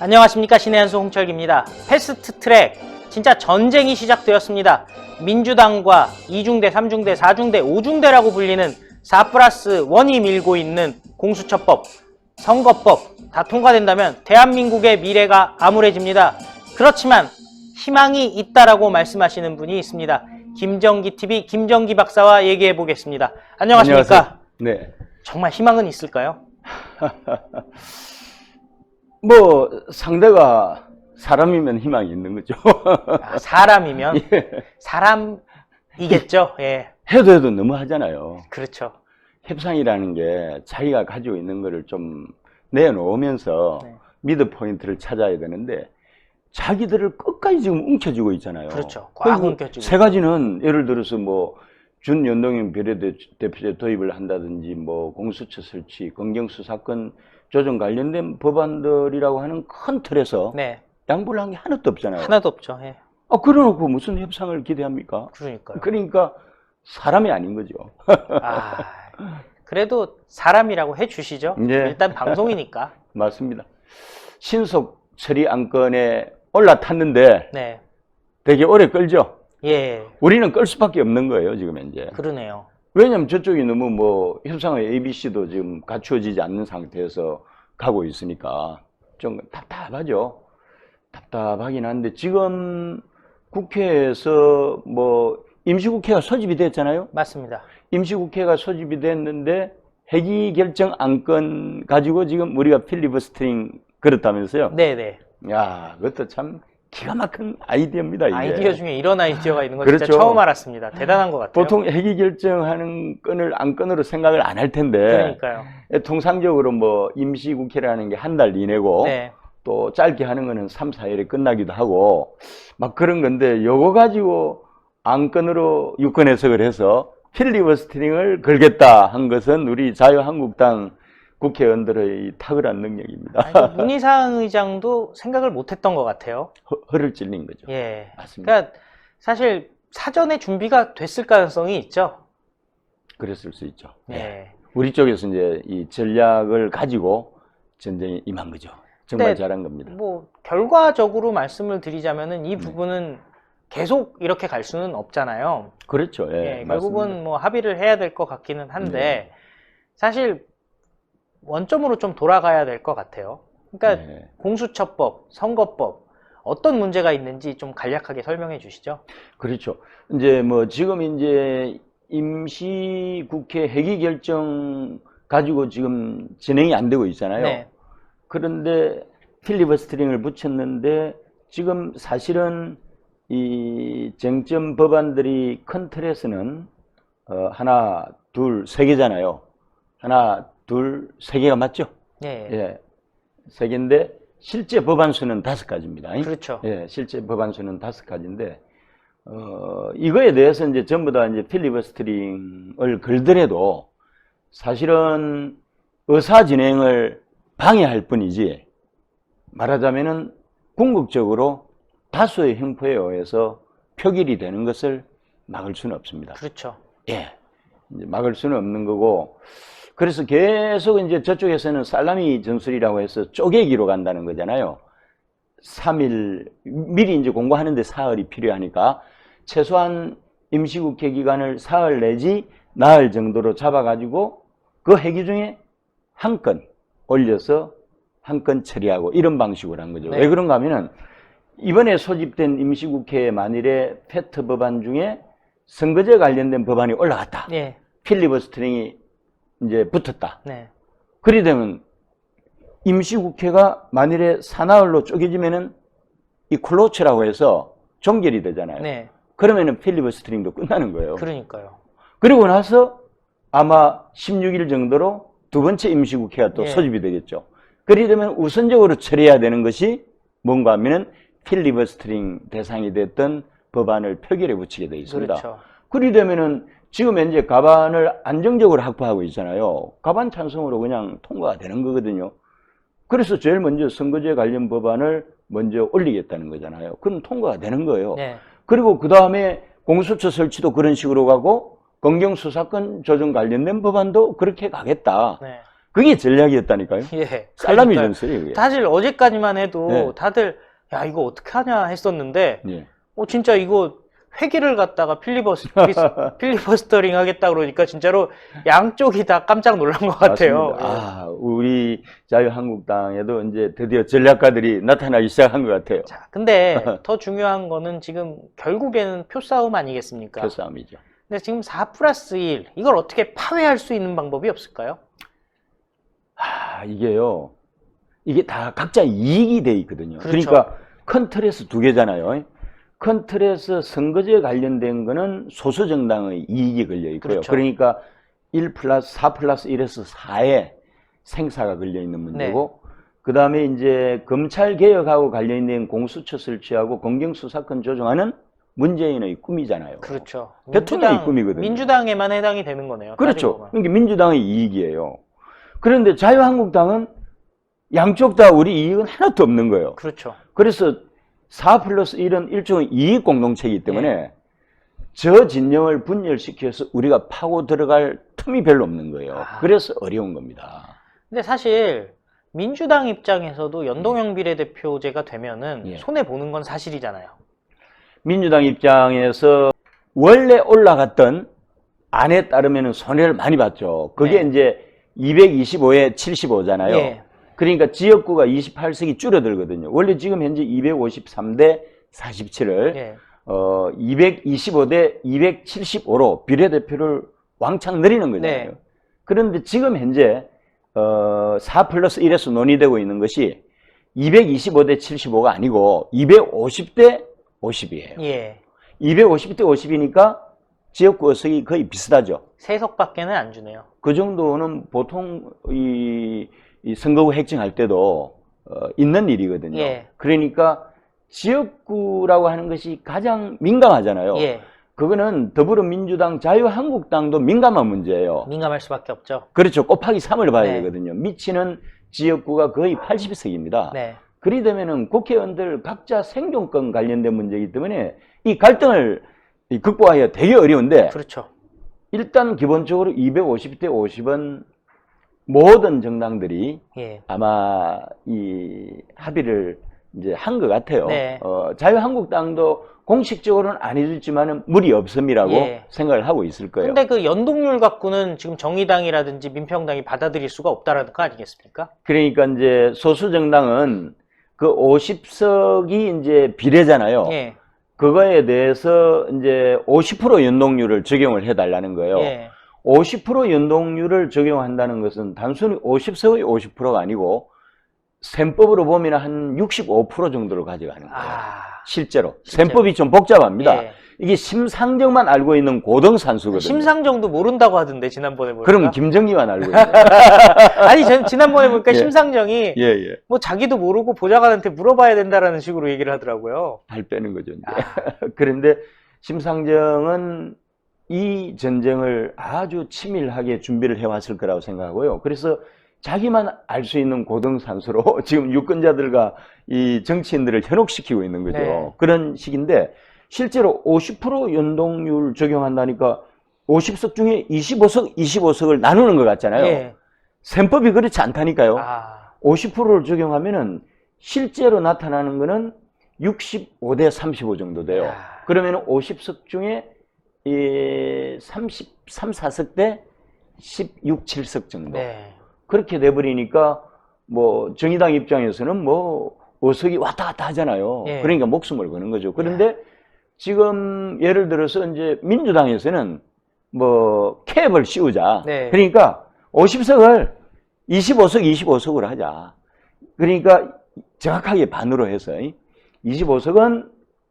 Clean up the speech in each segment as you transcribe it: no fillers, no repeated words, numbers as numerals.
안녕하십니까, 신의 한수 홍철기입니다. 패스트트랙, 진짜 전쟁이 시작되었습니다. 민주당과 2중대, 3중대, 4중대, 5중대라고 불리는 4+1이 밀고 있는 공수처법, 선거법 다 통과된다면 대한민국의 미래가 암울해집니다. 그렇지만 희망이 있다라고 말씀하시는 분이 있습니다. 김정기TV 김정기 박사와 얘기해 보겠습니다. 안녕하십니까? 안녕하세요. 네. 정말 희망은 있을까요? 뭐 상대가 사람이면 희망이 있는 거죠. 아, 사람이면 예. 사람이겠죠. 예, 해도 너무 하잖아요. 그렇죠. 협상이라는 게 자기가 가지고 있는 거를 좀 내놓으면서 네. 미드 포인트를 찾아야 되는데 자기들을 끝까지 지금 움켜쥐고 있잖아요. 그렇죠. 꽉 그리고 움켜쥐고. 세 가지는 예를 들어서 뭐 준연동형 비례대표제 도입을 한다든지 뭐 공수처 설치, 검경수사권 조정 관련된 법안들이라고 하는 큰 틀에서 네, 양보를 한 게 하나도 없잖아요. 하나도 없죠. 예, 그래놓고 무슨 협상을 기대합니까? 그러니까요. 그러니까 사람이 아닌 거죠. 아, 그래도 사람이라고 해주시죠. 예. 일단 방송이니까. 맞습니다. 신속 처리 안건에 올라탔는데 네, 되게 오래 끌죠. 예, 우리는 끌 수밖에 없는 거예요, 지금 현재. 그러네요. 왜냐면 저쪽이 너무 뭐 협상의 ABC도 지금 갖추어지지 않는 상태에서 가고 있으니까 좀 답답하죠. 답답하긴 한데 지금 국회에서 뭐 임시국회가 소집이 됐잖아요. 맞습니다. 임시국회가 소집이 됐는데 회기 결정 안건 가지고 지금 우리가 필리버스터링 걸었다면서요. 네네. 야, 그것도 참 기가 막힌 아이디어입니다, 이게. 아이디어 중에 이런 아이디어가 있는 거 그렇죠. 진짜 처음 알았습니다. 대단한 것 같아요. 보통 회기 결정하는 건을 안건으로 생각을 안 할 텐데 그러니까요. 통상적으로 뭐 임시국회라는 게 한 달 이내고 네, 또 짧게 하는 거는 3, 4일에 끝나기도 하고 막 그런 건데 요거 가지고 안건으로 유권 해석을 해서 필리버스터링을 걸겠다 한 것은 우리 자유한국당 국회의원들의 탁월한 능력입니다. 아니, 문희상 의장도 생각을 못했던 것 같아요. 허를 찔린 거죠. 예, 맞습니다. 그러니까 사실 사전에 준비가 됐을 가능성이 있죠. 그랬을 수 있죠. 예. 우리 쪽에서 이제 이 전략을 가지고 전쟁에 임한 거죠. 정말 근데 잘한 겁니다. 뭐 결과적으로 말씀을 드리자면은 이 부분은 계속 이렇게 갈 수는 없잖아요. 그렇죠. 예, 예, 맞습니다. 결국은 뭐 합의를 해야 될 것 같기는 한데 네. 사실 원점으로 좀 돌아가야 될 것 같아요. 그러니까 네. 공수처법, 선거법 어떤 문제가 있는지 좀 간략하게 설명해 주시죠. 그렇죠. 이제 뭐 지금 이제 임시국회 회기 결정 가지고 지금 진행이 안 되고 있잖아요. 네. 그런데 필리버스터링을 붙였는데 지금 사실은 이 쟁점 법안들이 큰 틀에서는 하나, 둘, 세 개잖아요. 하나, 둘, 세 개가 맞죠? 예. 예, 세 개인데 실제 법안 수는 5가지입니다. 그렇죠. 예, 실제 법안 수는 5가지인데 이거에 대해서 이제 전부 다 이제 필리버스터링을 걸더라도 사실은 의사 진행을 방해할 뿐이지 말하자면은 궁극적으로 다수의 형포에 의해서 표결이 되는 것을 막을 수는 없습니다. 그렇죠. 예, 이제 막을 수는 없는 거고 그래서 계속 이제 저쪽에서는 살라미 전술이라고 해서 쪼개기로 간다는 거잖아요. 3일 미리 이제 공고하는데 사흘이 필요하니까 최소한 임시국회 기간을 사흘 내지 나흘 정도로 잡아가지고 그 회기 중에 한 건 올려서 한 건 처리하고 이런 방식으로 한 거죠. 네. 왜 그런가 하면은 이번에 소집된 임시국회에 만일에 패트 법안 중에 선거제 관련된 법안이 올라갔다. 예. 필리버스터링이 이제 붙었다. 네. 그리 되면 임시국회가 만일에 사나흘로 쪼개지면은 이 클로츠라고 해서 종결이 되잖아요. 네. 그러면은 필리버스터링도 끝나는 거예요. 그러니까요. 그리고 나서 아마 16일 정도로 두 번째 임시국회가 또 예. 소집이 되겠죠. 그리 되면 우선적으로 처리해야 되는 것이 뭔가 하면은 필리버스터링 대상이 됐던 법안을 표결에 붙이게 되어 있습니다. 그렇죠. 그리 되면은 지금 현재 가반을 안정적으로 확보하고 있잖아요. 가반 찬성으로 그냥 통과가 되는 거거든요. 그래서 제일 먼저 선거제 관련 법안을 먼저 올리겠다는 거잖아요. 그럼 통과가 되는 거예요. 네. 그리고 그 다음에 공수처 설치도 그런 식으로 가고 검경수사권 조정 관련된 법안도 그렇게 가겠다. 네. 그게 전략이었다니까요. 예. 살라미 그러니까요. 전술이에요. 그게. 사실 어제까지만 해도 네. 다들 야 이거 어떻게 하냐 했었는데 예. 진짜 이거 회기를 갖다가 필리버스터링 하겠다 그러니까 진짜로 양쪽이 다 깜짝 놀란 것 같아요. 맞습니다. 아, 우리 자유한국당에도 이제 드디어 전략가들이 나타나기 시작한 것 같아요. 자, 근데 더 중요한 거는 지금 결국에는 표 싸움 아니겠습니까? 표싸움이죠. 근데 지금 4+1 이걸 어떻게 파회할 수 있는 방법이 없을까요? 이게요. 이게 다 각자 이익이 돼 있거든요. 그렇죠. 그러니까 큰 틀에서 두 개잖아요. 큰 틀에서 선거제에 관련된 거는 소수 정당의 이익이 걸려 있고요. 그렇죠. 그러니까 4+1에서 4에 생사가 걸려 있는 문제고, 그 다음에 이제 검찰 개혁하고 관련 있는 공수처 설치하고 검경수사권 조정하는 문재인의 꿈이잖아요. 그렇죠. 대통령의 꿈이거든요. 민주당에만 해당이 되는 거네요. 따지고 그렇죠. 보면. 그러니까 민주당의 이익이에요. 그런데 자유한국당은 양쪽 다 우리 이익은 하나도 없는 거예요. 그렇죠. 그래서 4+1은 일종의 이익 공동체이기 때문에 저 진영을 분열시켜서 우리가 파고 들어갈 틈이 별로 없는 거예요. 그래서 어려운 겁니다. 근데 사실 민주당 입장에서도 연동형 비례대표제가 되면은 손해보는 건 사실이잖아요. 민주당 입장에서 원래 올라갔던 안에 따르면 손해를 많이 봤죠. 그게 이제 225에 75잖아요. 그러니까 지역구가 28석이 줄어들거든요. 원래 지금 현재 253대 47을 225대 275로 비례대표를 왕창 늘리는 거잖아요. 그런데 지금 현재 4+1에서 논의되고 있는 것이 225대 75가 아니고 250대 50이에요. 250대 50이니까 지역구 의석이 거의 비슷하죠. 3석밖에는 안 주네요. 그 정도는 보통 이 선거구 획정할 때도 있는 일이거든요. 그러니까 지역구라고 하는 것이 가장 민감하잖아요. 그거는 더불어민주당, 자유한국당도 민감한 문제예요. 민감할 수밖에 없죠. 그렇죠. 곱하기 3을 봐야 되거든요. 미치는 지역구가 거의 80석입니다. 그리 되면은 국회의원들 각자 생존권 관련된 문제이기 때문에 이 갈등을 극복하기가 되게 어려운데, 그렇죠. 일단 기본적으로 250대 50은 모든 정당들이 아마 이 합의를 이제 한 것 같아요. 자유한국당도 공식적으로는 안 해줬지만은 무리 없음이라고 생각을 하고 있을 거예요. 근데 그 연동률 갖고는 지금 정의당이라든지 민평당이 받아들일 수가 없다라는 거 아니겠습니까? 그러니까 이제 소수 정당은 그 50석이 이제 비례잖아요. 그거에 대해서 이제 50% 연동률을 적용을 해달라는 거예요. 50% 연동률을 적용한다는 것은 단순히 50석의 50%가 아니고 셈법으로 보면 한 65% 정도를 가져가는 거예요. 실제로. 셈법이 좀 복잡합니다. 이게 심상정만 알고 있는 고등산수거든요. 심상정도 모른다고 하던데 지난번에 보니까. 그럼 김정희만 알고 있는 아니 전 지난번에 보니까 심상정이 뭐 자기도 모르고 보좌관한테 물어봐야 된다라는 식으로 얘기를 하더라고요. 발 빼는 거죠. 그런데 심상정은 이 전쟁을 아주 치밀하게 준비를 해왔을 거라고 생각하고요. 그래서 자기만 알 수 있는 고등산수로 지금 유권자들과 이 정치인들을 현혹시키고 있는 거죠. 그런 식인데 실제로 50% 연동률 적용한다니까 50석 중에 25석을 나누는 것 같잖아요. 셈법이 그렇지 않다니까요. 50%를 적용하면은 실제로 나타나는 거는 65대 35 정도 돼요. 그러면 50석 중에 33, 4석 대 16, 7석 정도. 그렇게 돼버리니까 뭐 정의당 입장에서는 뭐 의석이 왔다 갔다 하잖아요. 그러니까 목숨을 거는 거죠. 그런데 지금 예를 들어서 이제 민주당에서는 뭐 캡을 씌우자. 그러니까 50석을 25석, 25석으로 하자. 그러니까 정확하게 반으로 해서 25석은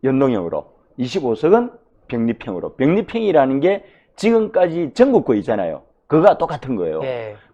연동형으로, 25석은 병립형으로. 병립형이라는 게 지금까지 전국구 있잖아요. 그거가 똑같은 거예요.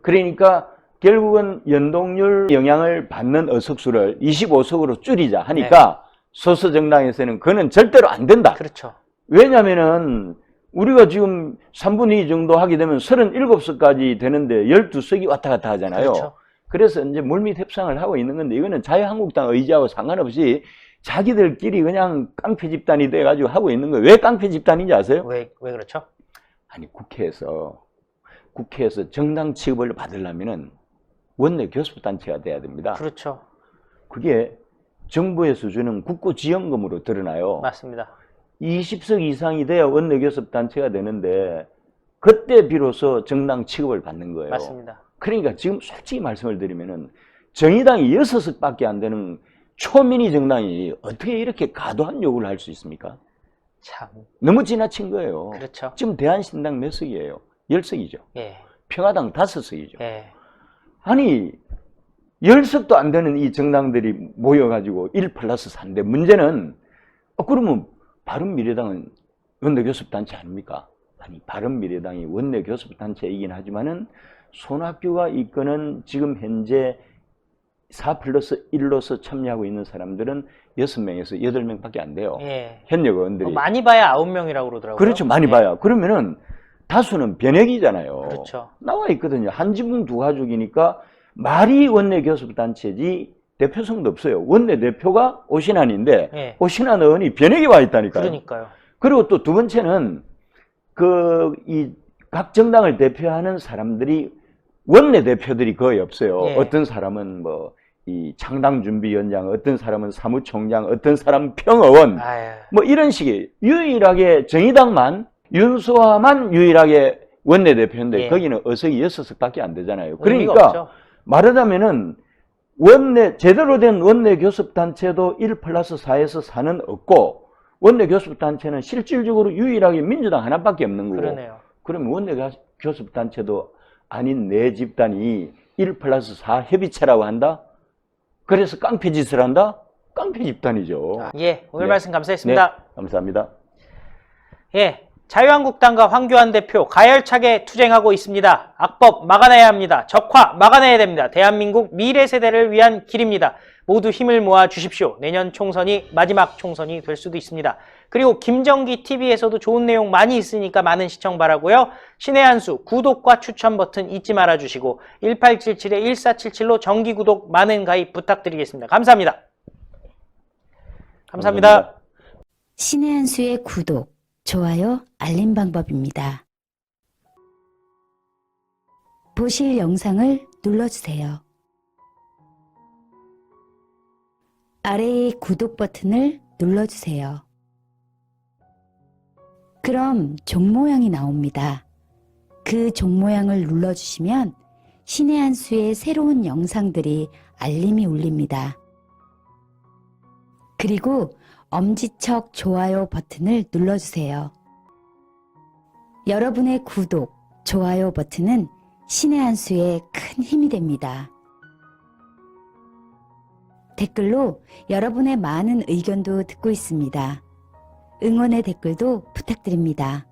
그러니까 결국은 연동률 영향을 받는 의석수를 25석으로 줄이자 하니까 소수 정당에서는 그거는 절대로 안 된다. 그렇죠. 왜냐면은 우리가 지금 3분의 2 정도 하게 되면 37석까지 되는데 12석이 왔다 갔다 하잖아요. 그래서 이제 물밑 협상을 하고 있는 건데 이거는 자유한국당 의지하고 상관없이 자기들끼리 그냥 깡패 집단이 돼가지고 하고 있는 거예요. 왜 깡패 집단인지 아세요? 왜 그렇죠? 아니 국회에서 정당 취급을 받으려면은 원내 교섭단체가 돼야 됩니다. 그렇죠. 그게 정부에서 주는 국고지원금으로 드러나요. 맞습니다. 20석 이상이 돼야 원내 교섭단체가 되는데 그때 비로소 정당 취급을 받는 거예요. 맞습니다. 그러니까 지금 솔직히 말씀을 드리면은 정의당이 6석밖에 안 되는 초민의 정당이 어떻게 이렇게 과도한 요구를 할 수 있습니까? 참. 너무 지나친 거예요. 그렇죠. 지금 대한신당 몇 석이에요? 10석이죠. 예. 평화당 5석이죠. 예. 아니 10석도 안 되는 이 정당들이 모여가지고 1+4인데 문제는 그러면 바른미래당은 원내교섭단체 아닙니까? 아니 바른미래당이 원내교섭단체이긴 하지만은 손학규가 이끄는 지금 현재 4+1로서 참여하고 있는 사람들은 6명에서 8명밖에 안 돼요. 예. 현역 의원들이. 많이 봐야 9명이라고 그러더라고요. 그렇죠. 많이 예. 봐야. 그러면은 다수는 변액이잖아요. 그렇죠. 나와 있거든요. 한 지붕 두 가족이니까 말이 원내교섭단체지 대표성도 없어요. 원내대표가 오신환인데 예. 오신환 의원이 변액이 와 있다니까요. 그러니까요. 그리고 또 두 번째는 각 정당을 대표하는 사람들이 원내대표들이 거의 없어요. 예. 어떤 사람은 뭐 이 창당준비위원장, 어떤 사람은 사무총장, 어떤 사람은 평의원, 아유. 뭐 이런 식의 유일하게 정의당만 윤소아만 유일하게 원내대표인데 예. 거기는 의석이 6석밖에 안 되잖아요. 의미가 그러니까 없죠. 말하자면은 제대로 된 원내교섭단체도 1+4에서 4는 없고 원내교섭단체는 실질적으로 유일하게 민주당 하나밖에 없는 거고 그러네요. 그러면 원내교섭단체도 아닌 내 집단이 1+4 협의체라고 한다? 그래서 깡패짓을 한다? 깡패 집단이죠. 예. 오늘 네. 말씀 감사했습니다. 네, 감사합니다. 예. 자유한국당과 황교안 대표 가열차게 투쟁하고 있습니다. 악법 막아내야 합니다. 적화 막아내야 됩니다. 대한민국 미래 세대를 위한 길입니다. 모두 힘을 모아 주십시오. 내년 총선이 마지막 총선이 될 수도 있습니다. 그리고 김정기 TV에서도 좋은 내용 많이 있으니까 많은 시청 바라고요. 신의 한 수 구독과 추천 버튼 잊지 말아 주시고 1877-1477로 정기 구독 많은 가입 부탁드리겠습니다. 감사합니다. 감사합니다. 신의 한 수의 구독, 좋아요, 알림 방법입니다. 보실 영상을 눌러주세요. 아래의 구독 버튼을 눌러주세요. 그럼 종 모양이 나옵니다. 그 종 모양을 눌러주시면 신의 한 수의 새로운 영상들이 알림이 울립니다. 그리고 엄지척 좋아요 버튼을 눌러주세요. 여러분의 구독, 좋아요 버튼은 신의 한 수에 큰 힘이 됩니다. 댓글로 여러분의 많은 의견도 듣고 있습니다. 응원의 댓글도 부탁드립니다.